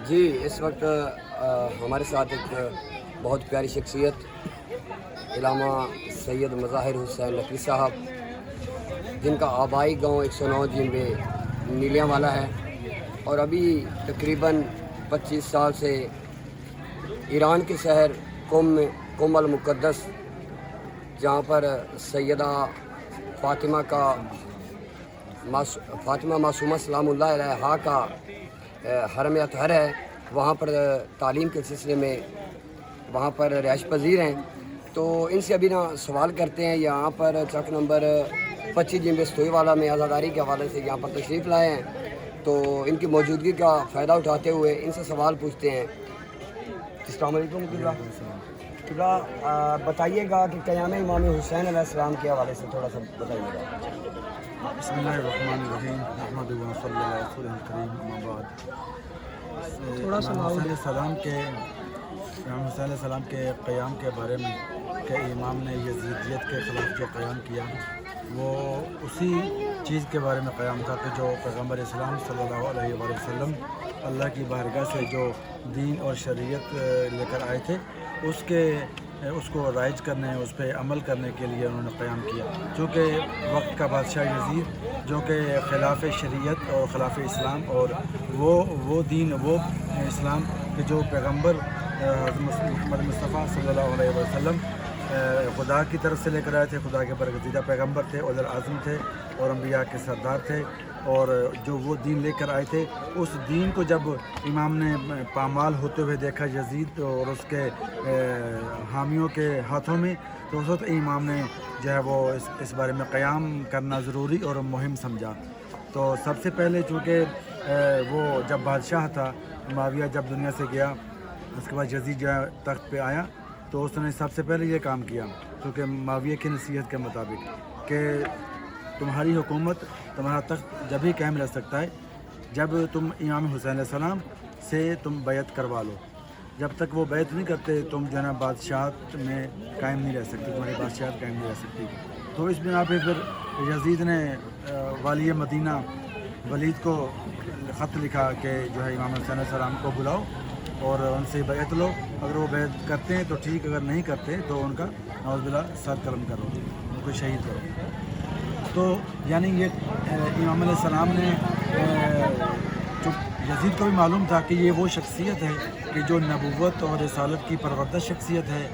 جی اس وقت ہمارے ساتھ ایک بہت پیاری شخصیت علامہ سید مظاہر حسین نقوی صاحب، جن کا آبائی گاؤں 109 جنبے نیلیاں والا ہے، اور ابھی تقریباً 25 سال سے ایران کے شہر قم المقدس، جہاں پر سیدہ فاطمہ معصومہ سلام اللہ علیہا کا حرم اطہر ہے، وہاں پر تعلیم کے سلسلے میں وہاں پر رہائش پذیر ہیں۔ تو ان سے ابھی سوال کرتے ہیں، یہاں پر چک نمبر 25 جنبے ستوئی والا میں آزاداری کے حوالے سے یہاں پر تشریف لائے ہیں، تو ان کی موجودگی کا فائدہ اٹھاتے ہوئے ان سے سوال پوچھتے ہیں۔ السلام علیکم قبلہ، بتائیے گا کہ قیام امام حسین علیہ السلام کے حوالے سے تھوڑا سا بتائیے گا۔ بسم اللہ الرحمن الرحیم، نحمدہ و نصلی علی رسولہ الکریم، اما بعد۔ امام حسین علیہ السلام کے قیام کے بارے میں کہ امام نے یزیدیت کے خلاف جو قیام کیا، وہ اسی چیز کے بارے میں قیام تھا کہ جو پیغمبر اسلام صلی اللہ علیہ وآلہ وسلم اللہ کی بارگاہ سے جو دین اور شریعت لے کر آئے تھے، اس کو رائج کرنے، اس پہ عمل کرنے کے لیے انہوں نے قیام کیا۔ چونکہ وقت کا بادشاہ یزید جو کہ خلاف شریعت اور خلاف اسلام، اور وہ دین، وہ اسلام کہ جو پیغمبر محمد مصطفیٰ صلی اللہ علیہ وسلم خدا کی طرف سے لے کر آئے تھے، خدا کے برگزیدہ پیغمبر تھے، اولو العزم تھے اور انبیاء کے سردار تھے، اور جو وہ دین لے کر آئے تھے، اس دین کو جب امام نے پامال ہوتے ہوئے دیکھا یزید اور اس کے حامیوں کے ہاتھوں میں، تو اس وقت امام نے جو ہے وہ اس بارے میں قیام کرنا ضروری اور مہم سمجھا۔ تو سب سے پہلے چونکہ وہ جب بادشاہ تھا، معاویہ جب دنیا سے گیا، اس کے بعد یزید جو ہے تخت پہ آیا، تو اس نے سب سے پہلے یہ کام کیا، کیونکہ معاویہ کی نصیحت کے مطابق کہ تمہاری حکومت، تمہارا تخت جب ہی قائم رہ سکتا ہے جب تم امام حسین علیہ السلام سے تم بیعت کروا لو۔ جب تک وہ بیعت نہیں کرتے، تم جو ہے نا بادشاہت میں قائم نہیں رہ سکتی، تمہاری بادشاہت قائم نہیں رہ سکتی۔ تو اس بنا پہ پھر یزید نے والی مدینہ ولید کو خط لکھا کہ جو ہے امام حسین علیہ السلام کو بلاؤ اور ان سے بیعت لو، اگر وہ بیعت کرتے ہیں تو ٹھیک، اگر نہیں کرتے تو ان کا نعوذ باللہ سر قلم کرو، ان کو شہید کرو۔ تو یعنی یہ امام علیہ السلام نے جو یزید کو بھی معلوم تھا کہ یہ وہ شخصیت ہے کہ جو نبوت اور رسالت کی پروردہ شخصیت ہے،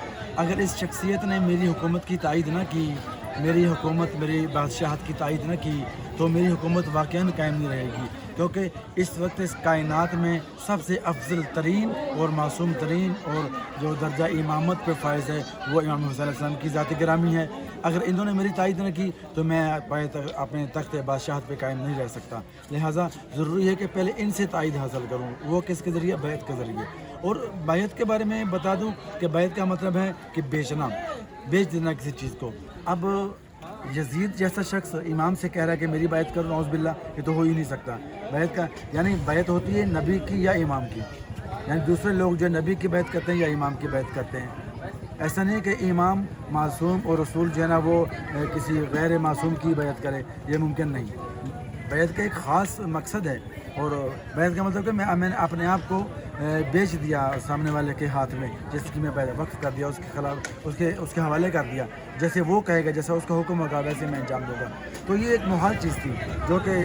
اگر اس شخصیت نے میری حکومت کی تائید نہ کی، میری حکومت، میری بادشاہت کی تائید نہ کی، تو میری حکومت واقعاً قائم نہیں رہے گی، کیونکہ اس وقت اس کائنات میں سب سے افضل ترین اور معصوم ترین اور جو درجہ امامت پہ فائز ہے وہ امام حسین علیہ السلام کی ذات گرامی ہے۔ اگر انہوں نے میری تائید نہ کی تو میں اپنے تخت بادشاہت پہ قائم نہیں رہ سکتا، لہٰذا ضروری ہے کہ پہلے ان سے تائید حاصل کروں۔ وہ کس کے ذریعے؟ بیعت کے ذریعے۔ اور بیعت کے بارے میں بتا دوں کہ بیعت کا مطلب ہے کہ بیچ دینا کسی چیز کو۔ اب یزید جیسا شخص امام سے کہہ رہا ہے کہ میری بیعت کرو، نعوذ باللہ، یہ تو ہو ہی نہیں سکتا۔ بیعت کا یعنی بیعت ہوتی ہے نبی کی یا امام کی، یعنی دوسرے لوگ جو نبی کی بیعت کرتے ہیں یا امام کی بیعت کرتے ہیں۔ ایسا نہیں کہ امام معصوم اور رسول جو ہے نا وہ کسی غیر معصوم کی بیعت کرے، یہ ممکن نہیں۔ بیعت کا ایک خاص مقصد ہے، اور بیعت کا مطلب کہ میں نے اپنے آپ کو بیچ دیا سامنے والے کے ہاتھ میں، جس کی میں وقف کر دیا، اس کے خلاف اس کے حوالے کر دیا، جیسے وہ کہے گا، جیسا اس کا حکم ہوگا ویسے میں انجام دوں گا۔ تو یہ ایک محال چیز تھی جو کہ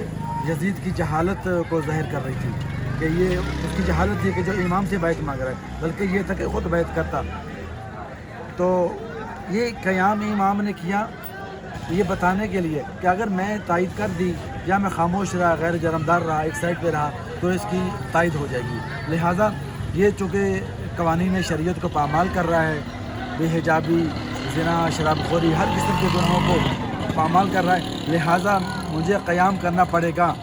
یزید کی جہالت کو ظاہر کر رہی تھی، کہ یہ اس کی جہالت تھی کہ جو امام سے بیعت مانگ رہا ہے، بلکہ یہ تھا کہ خود بیعت کرتا۔ تو یہ قیام امام نے کیا یہ بتانے کے لیے کہ اگر میں تائید کر دی یا میں خاموش رہا، غیر جرمدار رہا، ایک سائڈ پہ رہا، تو اس کی تائید ہو جائے گی۔ لہٰذا یہ چونکہ قوانین شریعت کو پامال کر رہا ہے، بے حجابی، زنا، شراب خوری، ہر قسم کے گناہوں کو پامال کر رہا ہے، لہٰذا مجھے قیام کرنا پڑے گا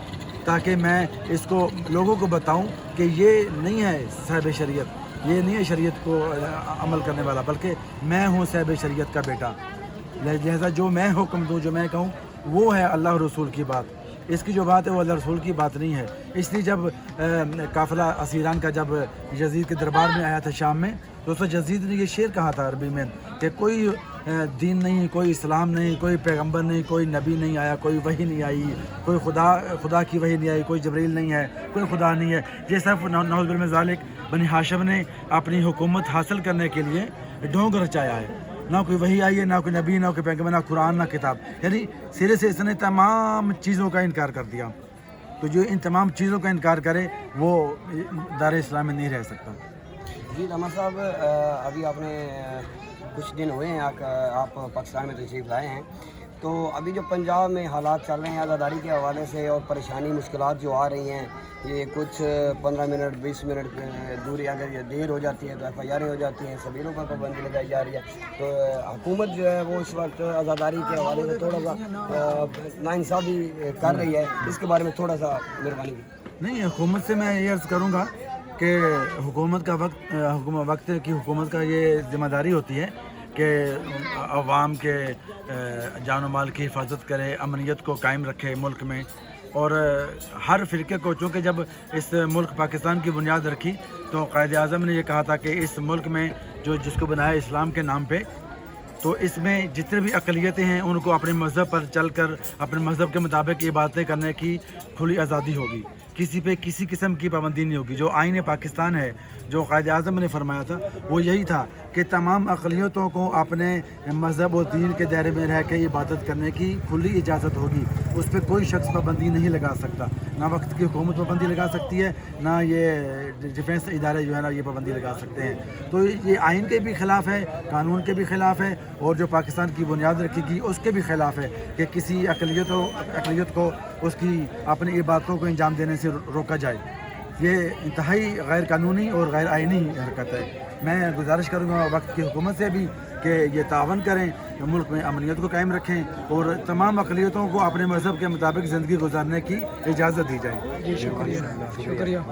تاکہ میں اس کو لوگوں کو بتاؤں کہ یہ نہیں ہے صاحب شریعت، یہ نہیں ہے شریعت کو عمل کرنے والا، بلکہ میں ہوں صاحب شریعت کا بیٹا۔ لہذا جو میں حکم دوں، جو میں کہوں، وہ ہے اللہ اور رسول کی بات۔ اس کی جو بات ہے وہ اللہ رسول کی بات نہیں ہے۔ اس لیے جب قافلہ اسیران کا جب یزید کے دربار میں آیا تھا شام میں، تو اس وقت یزید نے یہ شعر کہا تھا عربی میں کہ کوئی دین نہیں، کوئی اسلام نہیں، کوئی پیغمبر نہیں، کوئی نبی نہیں آیا، کوئی وحی نہیں آئی، کوئی خدا کی وحی نہیں آئی، کوئی جبریل نہیں ہے، کوئی خدا نہیں ہے. یہ صرف نعوذ باللہ من ذالک بنی ہاشم نے اپنی حکومت حاصل کرنے کے لیے ڈھونگ رچایا ہے. نہ کوئی وحی آئی ہے، نہ کوئی نبی، نہ کوئی پیغمبر، نہ قرآن، نہ کتاب. یعنی سرے سے اس نے تمام چیزوں کا انکار کر دیا. تو جو ان تمام چیزوں کا انکار کرے وہ دار اسلام میں نہیں رہ سکتا. جی رحمت صاحب، ابھی آپ نے کچھ دن ہوئے ہیں آپ پاکستان میں تشریف لائے ہیں، تو ابھی جو پنجاب میں حالات چل رہے ہیں آزاداری کے حوالے سے اور پریشانی مشکلات جو آ رہی ہیں، یہ کچھ 15 منٹ 20 منٹ دوری اگر یہ دیر ہو جاتی ہے تو FIR ہو جاتی ہیں، سبیروں پر پابندی لگائی جا رہی ہے. تو حکومت جو ہے وہ اس وقت آزاداری کے حوالے سے تھوڑا سا ناانصافی کر رہی ہے، اس کے بارے میں تھوڑا سا مہربانی کی. نہیں، حکومت سے میں یہ عرض کروں گا کہ حکومت کی حکومت کا یہ ذمہ داری ہوتی ہے کہ عوام کے جان و مال کی حفاظت کرے، امنیت کو قائم رکھے ملک میں. اور ہر فرقے کو، چونکہ جب اس ملک پاکستان کی بنیاد رکھی تو قائد اعظم نے یہ کہا تھا کہ اس ملک میں جس کو بنایا اسلام کے نام پہ، تو اس میں جتنے بھی اقلیتیں ہیں ان کو اپنے مذہب پر چل کر اپنے مذہب کے مطابق یہ باتیں کرنے کی کھلی آزادی ہوگی. کسی پہ کسی قسم کی پابندی نہیں ہوگی. جو آئین پاکستان ہے، جو قائد اعظم نے فرمایا تھا، وہ یہی تھا کہ تمام اقلیتوں کو اپنے مذہب و دین کے دائرے میں رہ کے عبادت کرنے کی کھلی اجازت ہوگی. اس پہ کوئی شخص پابندی نہیں لگا سکتا. نہ وقت کی حکومت پابندی لگا سکتی ہے، نہ یہ ڈیفینس ادارے جو ہے نا یہ پابندی لگا سکتے ہیں. تو یہ آئین کے بھی خلاف ہے، قانون کے بھی خلاف ہے، اور جو پاکستان کی بنیاد رکھی گئی اس کے بھی خلاف ہے کہ کسی اقلیت کو اس کی اپنی عبادتوں کو انجام دینے سے روکا جائے. یہ انتہائی غیر قانونی اور غیر آئینی حرکت ہے. میں گزارش کروں گا وقت کی حکومت سے بھی کہ یہ تعاون کریں، ملک میں امنیت کو قائم رکھیں اور تمام اقلیتوں کو اپنے مذہب کے مطابق زندگی گزارنے کی اجازت دی جائے. جی شکریہ.